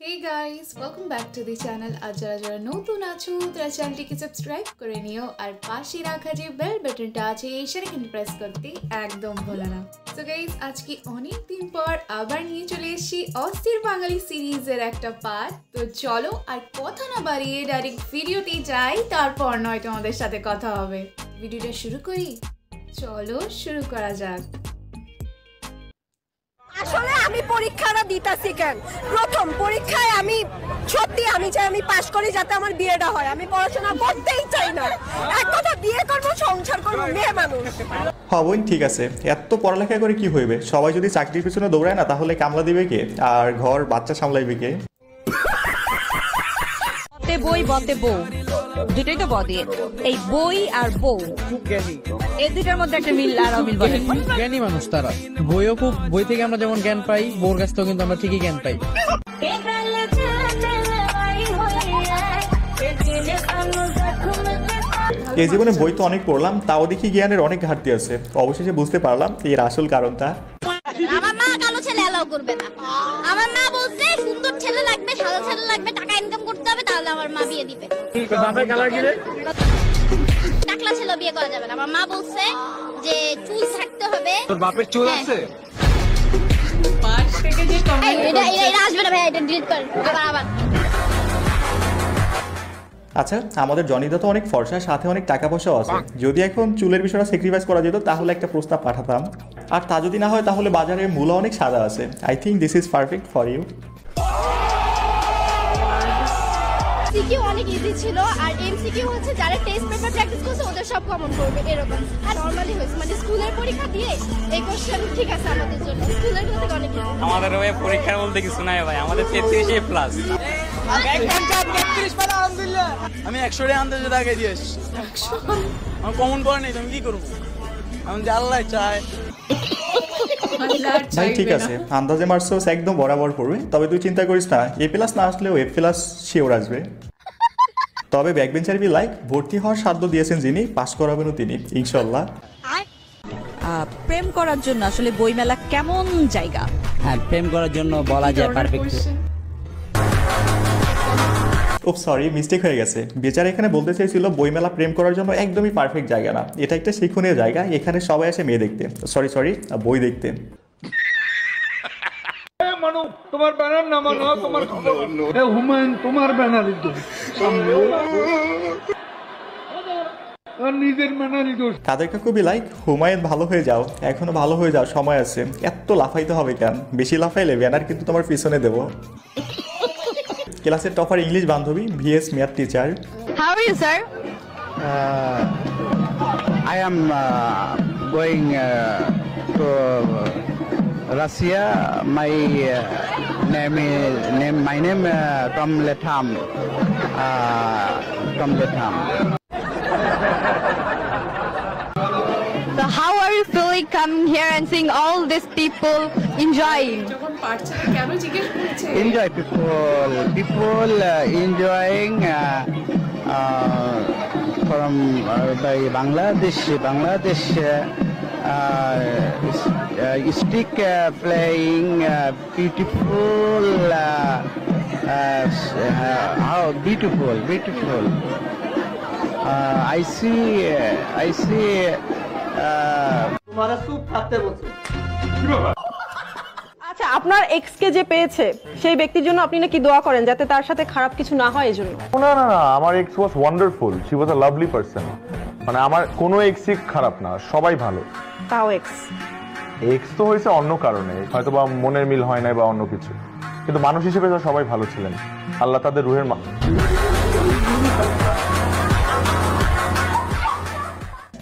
Hey guys, welcome back to the channel. আজ যারা নতুন আছো তারা চ্যানেলটিকে সাবস্ক্রাইব করে নিও আর পাশে রাখা যে বেল বাটনটা আছে সেটা কিন্তু প্রেস করতে একদম ভুলো না। So guys, আজকে অনেক দিন পর আবার নিয়ে চলে এসেছি অস্থির বাঙালি সিরিজের একটা পার্ট। তো চলো আর কথা না বাড়িয়ে ডাইরেক্ট ভিডিওতে যাই, তারপর নয় তোমাদের সাথে কথা হবে। ভিডিওটা শুরু করি, চলো শুরু করা যাক। আসলে আমি পরীক্ষাটা দিতাছি কেন, প্রথম পরীক্ষায় আমি সত্যি আমি চাই আমি পাশ করি যাতে আমার বিয়েটা হয়। আমি পড়াশোনা করতেই চাই না, এক কথা বিয়ে করবো সংসার করবো, মেয়ে মানুষ। হ্যাঁ বোন, ঠিক আছে, এত পড়ালেখা করে কি হইবে? সবাই যদি চাকরির পিছনে দৌড়ায় না তাহলে কামলা দিবে কে আর ঘর বাচ্চা সামলাইবে কে? বই বতে বউ দুটোই তো বদে, এই বই আর বউ এই দুটার মধ্যে একটা মিল আর অমিল বলে। জ্ঞানী মানুষ তারা, বইও খুব, বই থেকে আমরা যেমন জ্ঞান পাই বউর কাছ থেকেও কিন্তু আমরা ঠিকই জ্ঞান পাই। এই জীবনে বই তো অনেক পড়লাম, তাও দেখি জ্ঞানের অনেক ঘাটতি আছে। অবশেষে বুঝতে পারলাম এর আসল কারণটা। আমার মা কালো ছেলে এলাও করবে না। আমার মা বলছে সুন্দর ছেলে লাগবে, সাদা ছেলে লাগবে, টাকা ইনকাম করতে হবে, তাহলে আমার মা বিয়ে দিবে। বাপের কালার কি রে? টাকলা ছেলে বিয়ে করা যাবে না। আমার মা বলছে যে চুল থাকতে হবে। তোর বাপের চুল আছে? এটা আসবে না ভাই, এটা ডিলিট কর। আবার আচ্ছা, আমাদের জনিদা তো অনেক ফর্সা, সাথে অনেক টাকা পয়সাও আছে। যদি এখন চুলের বিষয়টা স্যাক্রিফাইস করা যেত তাহলে একটা প্রস্তাব পাঠাতাম। আর তা যদি না হয় তাহলে বাজারে মূলা অনেক সাদা আছে। I think this is perfect for you. CQ অনেক ইজি ছিল, আর এমসিকিউ হচ্ছে যারা টেস্ট পেপার প্র্যাকটিস করছে ওদের সব কমন করবে এরকম। আর নরমালি হয়েছে, মানে স্কুলের পরীক্ষা দিয়ে এই কোশ্চেন ঠিক আছে আমাদের জন্য, স্কুলের গুলো থেকে অনেক ইজি। আমাদের ওই পরীক্ষার বলতে কিছু নাই ভাই, আমাদের 33 প্লাস। আমি 100 আনতে যেতে আগে দিয়েছ, আমার কমন পড়ে নেই, তুমি কি করবো? আমি যে আল্লাহ চাই। ভাই ঠিক আছে, আন্দাজে মার্কস একদম বরাবর পড়বে। তবে তুই চিন্তা করিস না, এ প্লাস না আসলেও এ প্লাস শিওর আসবে। তবে ব্যাকবেঞ্চার বি লাইক, ভর্তি হওয়ার সাধ্য দিয়েছেন যিনি, পাশ করাবেনও তিনি ইনশাল্লাহ। প্রেম করার জন্য আসলে বইমেলা কেমন জায়গা? হ্যাঁ, প্রেম করার জন্য বলা যায় পারফেক্ট। ও সরি, মিস্টেক হয়ে গেছে। বেচারা এখানে বলতে চাইছিল বইমেলা প্রেম করার জন্য একদমই পারফেক্ট জায়গা না, এটা একটা শিক্ষণীয় জায়গা। এখানে সবাই আসে মেয়ে দেখতে, সরি বই দেখতে। তোমার ব্যানার নামানো, তোমার হুমায়ুন তোমার ব্যানারই তো নিজের ব্যানারই তো। তাদের কাকুবি লাইক, হুমায়ুন ভালো হয়ে যাও, এখনো ভালো হয়ে যাও, সময় আছে। এত লাফাইতে হবে কেন? বেশি লাফাইলে ব্যানার কিন্তু তোমার পিছনে দেবো। ক্লাসের টপার ইংলিশ বান্ধবী vs math teacher. How are you, sir? I am going to Russia. My name Tom Letham. So how are you feeling coming here and seeing all these people enjoying? যখন পারছে না কেন জিজ্ঞেস করছে? Enjoy people enjoying from by Bangladesh stick playing beautiful how beautiful I see আচ্ছা, আপনার x কে যে পেয়েছে সেই ব্যক্তির জন্য আপনি নাকি দোয়া করেন যাতে তার সাথে খারাপ কিছু না হয়, এজন্য? না, আমার x was wonderful, she was a lovely person. মানে আমার কোনো এক্সই খারাপ না, সবাই ভালো। তাও এক্স তো হয়েছে অন্য কারণে, হয়তো বা মনের মিল হয় নাই বা অন্য কিছু, কিন্তু মানুষ হিসেবে তো সবাই ভালো ছিলেন। আল্লাহ তাদের রুহের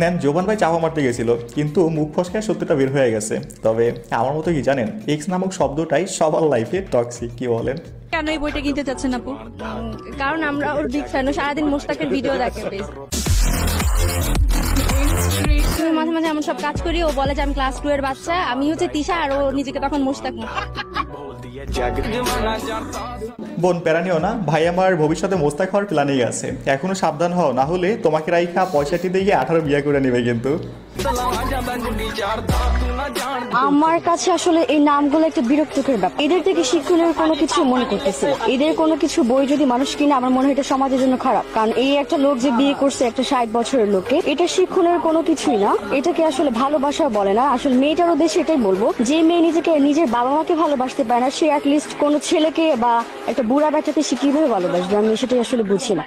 নেন, জোবান ভাই চাপা মারতে গেছিল কিন্তু মুখ ফসকায় সত্যিটা বের হয়ে গেছে। তবে আমার মতো কি জানেন, এক্স নামক শব্দটাই সবার লাইফে টক্সিক। কি বলেন? কেন এই বইটা কিনতে চাচ্ছেন আপু? কারণ আমরা ওর বিগ ফ্যান, সারাদিন মোস্তাকের ভিডিও দেখে। মাঝে মাঝে এমন সব কাজ করি, ও বলে যে আমি ক্লাস 2 এর বাচ্চা, আমি হচ্ছে তিশা, আর ও নিজেকে তখন মোস্তাক। বোন প্যারা নিও না, ভাই আমার ভবিষ্যতে মোস্তাক হওয়ার প্ল্যানিং আছে। এখনো সাবধান হও, না হলে তোমাকে রাইখা পয়সাটি দিয়ে 18 বিয়ে করে নেবে কিন্তু। আমার কাছে আসলে এই নামগুলো একটা বিরক্তিকর ব্যাপার। এদের থেকে শিক্ষণীয় কোনো কিছু মনে করতেছে না। এদের কোনো কিছু বই যদি মানুষ কিনে, আমার মনে হয় এটা সমাজের জন্য খারাপ। কারণ এই একটা লোক যে বিয়ে করছে একটা 60 বছরের লোককে, এটা শিক্ষণীয় কোনো কিছুই না। এটাকে আসলে ভালোবাসা বলে না। আসলে মেয়েটার উদ্দেশ্যে এটাই বলবো, যে মেয়ে নিজের বাবা মাকে ভালোবাসতে পারে না, সে অ্যাটলিস্ট কোনো ছেলেকে বা একটা বুড়া বাচ্চাকে সে কিভাবে ভালোবাসবে, আমি সেটাই আসলে বুঝি না।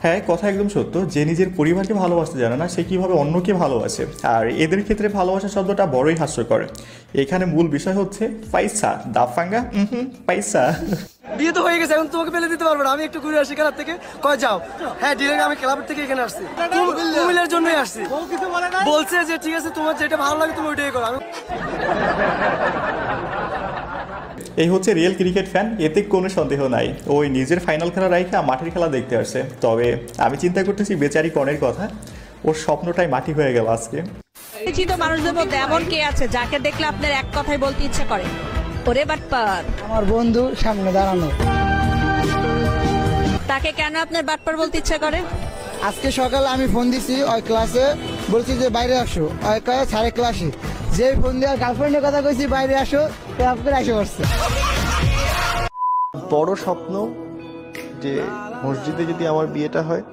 হ্যাঁ, কথা একদম সত্য। যে নিজের পরিবারকে ভালোবাসতে জানে না, সে কিভাবে অন্যকে ভালোবাসে। আর এদের ক্ষেত্রে ভালোবাসা শব্দটা বড়ই হাস্যকর। এখানে মূল বিষয় হচ্ছে পয়সা। দাফাঙ্গা পয়সা। বিয়ে তো হয়ে গেছে, এখন তোমাকে পেলে দিতে পারবো না। আমি একটু ঘুরে আসি ক্লাব থেকে। কয় যাও? হ্যাঁ, ডিরেক্ট আমি ক্লাব থেকে এখানে আসছি, কুমিল্লার জন্যই আসছি। বলছে যে ঠিক আছে, তোমার যেটা ভালো লাগে তুমি ওইটাই করো। এই হচ্ছে রিয়েল ক্রিকেট ফ্যান, এতে কোনো সন্দেহ নাই। ওই নিজের ফাইনাল খেলা রাইখা মাঠের খেলা দেখতে আসছে। তবে আমি চিন্তা করতেছি বেচারি কনের কথা, ওর স্বপ্নটাই মাটি হয়ে গেল আজকে। পরিচিত মানুষদের মধ্যে এমন কে আছে যাকে দেখলে আপনার এক কথাই বলতে ইচ্ছে করে, ওরে বাটপার? আমার বন্ধু সামনে দাঁড়ানো। তাকে কেন আপনার বাটপার বলতে ইচ্ছে করে? আজকে সকালে আমি ফোন দিছি ওই ক্লাসে, বলছি যে বাইরে আসো, ওই কয়ে সাড়ে ক্লাসে। যে ফোন দিয়ে গার্লফ্রেন্ডের কথা কইছি বাইরে আসো, ক্লাব করে এসে পড়ছে। বড় স্বপ্ন যে মসজিদে যদি আমার বিয়েটা হয়।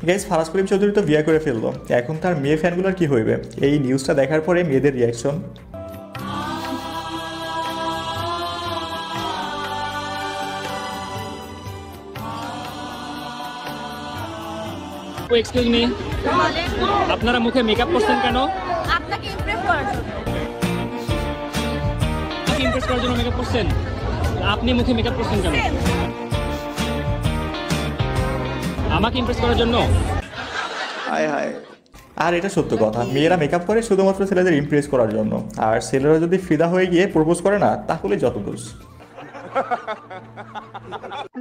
গাইস, ফারাজ করিম চৌধুরী তো বিয়ে করে ফেললো, এখন তার মেয়ে ফ্যানগুলোর কি হইবে? এই নিউজটা দেখার পরে মেয়েদের রিয়াকশন। এক্সকিউজ মি, আপনারা মুখে মেকআপ করছেন কেন? আপনাকে ইমপ্রেস করার জন্য। আপনি ইমপ্রেস করার জন্য মেকআপ করছেন? আপনি মুখে মেকআপ করছেন কেন? আমাকে ইমপ্রেস করার জন্য? হায় হায়। আর এটা সত্য কথা, মেয়েরা মেকআপ করে শুধুমাত্র ছেলেদের ইমপ্রেস করার জন্য। আর ছেলেরা যদি ফিদা হয়ে গিয়ে প্রপোজ করে না, তাহলে যত দোষ।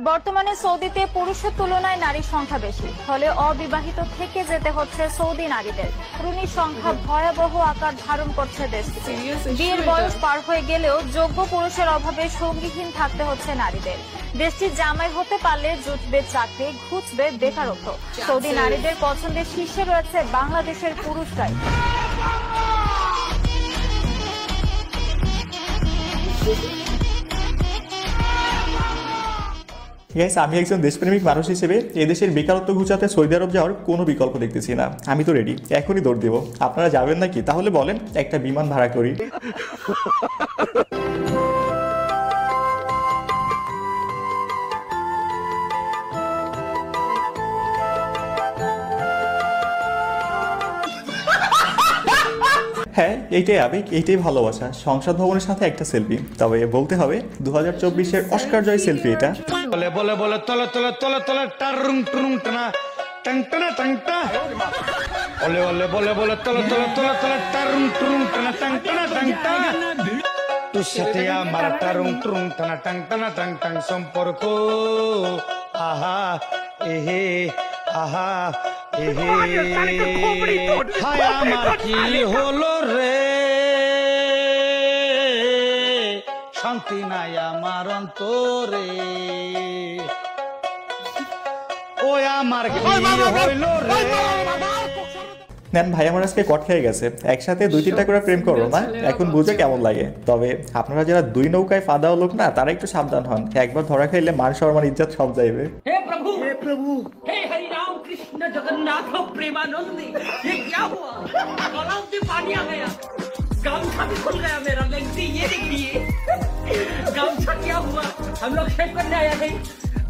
বর্তমানে সৌদিতে পুরুষের তুলনায় নারীর সংখ্যা বেশি, ফলে অবিবাহিত থেকে যেতে হচ্ছে সৌদি নারীদের। তরুণীর সংখ্যা ভয়াবহ আকার ধারণ করছে দেশটিতে। বিয়ের বয়স পার হয়ে গেলেও যোগ্য পুরুষের অভাবে সঙ্গীহীন থাকতে হচ্ছে নারীদের। দেশটির জামাই হতে পারলে জুটবে চাকরি, ঘুচবে বেকারত্ব। সৌদি নারীদের পছন্দের শীর্ষে রয়েছে বাংলাদেশের পুরুষরাই। গাইস, আমি একজন দেশপ্রেমিক মানুষ হিসেবে এদেশের বেকারত্ব ঘুচাতে সৌদি আরব যাওয়ার কোনো বিকল্প দেখতেছি না। আমি তো রেডি, এখনই দৌড় দেবো। আপনারা যাবেন নাকি? তাহলে বলেন, একটা বিমান ভাড়া করি। হ্যাঁ, এইটাই আবেগ, এইটাই ভালোবাসা। সংসদ ভবনের সাথে একটা সেলফি। তবে বলতে হবে 2024-এর অস্কার জয় সেলফি এটা। বলে বলে বলে তলে তলে তলে তলে টারুং টুরুং টানা টাং টানা টাং টা। বলে বলে বলে বলে তলে তলে তলে তলে টারুং টুরুং টানা টাং টানা টাং টা। তোর সাথে আমার টারুং টুরুং টানা টাং টানা টাং টাং সম্পর্ক। আহা এহে আহা এহে হায় আমার কি হলো রে, শান্তি নাই আমার অন্তরে, ওই আমার কি হইল রে। নেন ভাই, আমার আজকে কট খেয়ে গেছে। একসাথে 2-3টা করে প্রেম করো না, এখন বুঝে কেমন লাগে। তবে আপনারা যারা 2 নৌকায় ফা দেওয়া লোক না, তারা একটু সাবধান হন। একবার ধরা খাইলে মান সম্মান ইজ্জত সব যাইবে। हे प्रभु हे हरि राम कृष्ण जगन्नाथ प्रेमानंदी, ये क्या हुआ? गलाव से पानी आ गया, गामछा भी खुल गया मेरा। लेंटी ये देखिए, गामछा क्या हुआ? हम लोग शेव करने आया थे,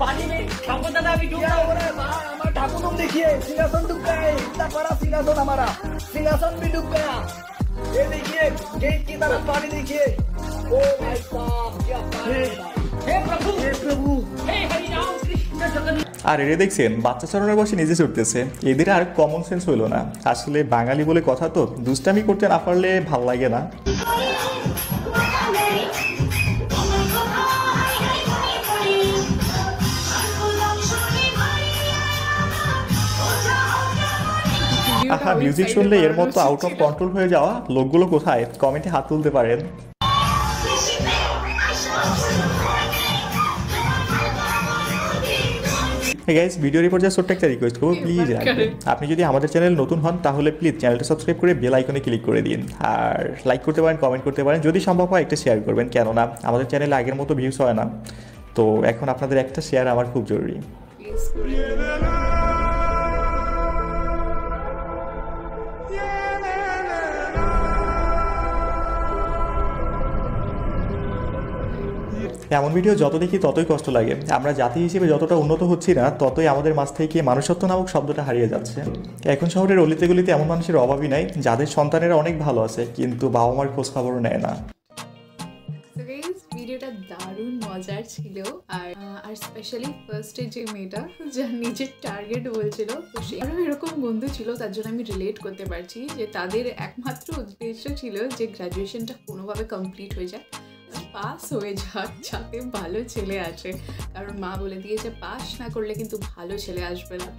पानी में ठाकुर दादा भी डूब रहा है। हमारा ठाकुर तुम देखिए, सिंहासन डूब गया है। इतना बड़ा सिंहासन हमारा, सिंहासन भी डूब गया। ये देखिए, गेट की तरफ पानी देखिए। ओ भाई साहब, क्या पानी! हे प्रभु हे हरि राम कृष्ण जगन्नाथ। আর এরা দেখছেন বাচ্চা চরণের বসে নিজে চড়তেছে। এদের আর কমন সেন্স হইল না। আসলে বাঙালি বলে কথা তো, দুষ্টামি করতে না পারলে ভাল লাগে না। আহা, মিউজিক শুনলে এর মতো আউট অফ কন্ট্রোল হয়ে যাওয়া লোকগুলো কোথায়? কমেন্টে হাত তুলতে পারেন। গাইস, ভিডিওর পর যা ছোট্ট একটা রিকোয়েস্ট করবো, প্লিজ আপনি যদি আমাদের চ্যানেল নতুন হন তাহলে প্লিজ চ্যানেলটা সাবস্ক্রাইব করে বেল আইকনে ক্লিক করে দিন, আর লাইক করতে পারেন, কমেন্ট করতে পারেন, যদি সম্ভব হয় একটা শেয়ার করবেন, কেননা আমাদের চ্যানেলে আগের মতো ভিউজ হয় না, তো এখন আপনাদের একটা শেয়ার আমার খুব জরুরি। এমন ভিডিও যত দেখি ততই কষ্ট লাগে। আমরা জাতি হিসেবে যতটা উন্নত হচ্ছি না, ততই আমাদের মাঝ থেকে মানুষত্ব নামক শব্দটা হারিয়ে যাচ্ছে। এখন শহরের অলিতে গলিতে এমন মানুষের অভাবই নাই যাদের সন্তানেরা অনেক ভালো আছে কিন্তু বাবা মার খোঁজ খবরও নেয় না। ভিডিওটা দারুণ মজার ছিল, আর স্পেশালি ফার্স্টে যে মেয়েটা যার নিজের টার্গেট বলছিল, তো সে আরও এরকম বন্ধু ছিল, তার জন্য আমি রিলেট করতে পারছি যে তাদের একমাত্র উদ্দেশ্য ছিল যে গ্র্যাজুয়েশনটা কোনোভাবে কমপ্লিট হয়ে যায়, পাস হয়ে যাক, যাতে ভালো ছেলে আসে, কারণ মা বলে দিয়েছে পাস না করলে কিন্তু ভালো ছেলে আসবে না।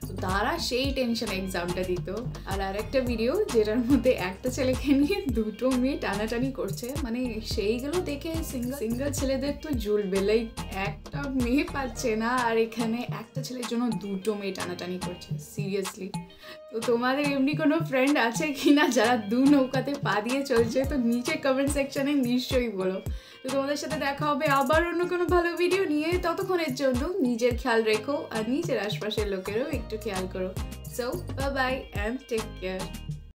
তো তারা সেই টেনশনে এক্সামটা দিত। আর আরেকটা ভিডিও যেটার মধ্যে একটা ছেলেকে নিয়ে দুটো মেয়ে টানাটানি করছে, মানে সেইগুলো দেখে সিঙ্গেল ছেলেদের তো জ্বলবে, লাইক একটা মেয়ে পাচ্ছে না আর এখানে একটা ছেলের জন্য দুটো মেয়ে টানাটানি করছে, সিরিয়াসলি। তো তোমাদের এমনি কোনো ফ্রেন্ড আছে কি না যারা দু নৌকাতে পা দিয়ে চলছে? তো নিচে কমেন্ট সেকশনে নিশ্চয়ই বলো। তো তোমাদের সাথে দেখা হবে আবার অন্য কোনো ভালো ভিডিও নিয়ে, ততক্ষণের জন্য নিজের খেয়াল রেখো আর নিজের আশপাশের লোকেরও একটু খেয়াল করো। So bye bye and take care.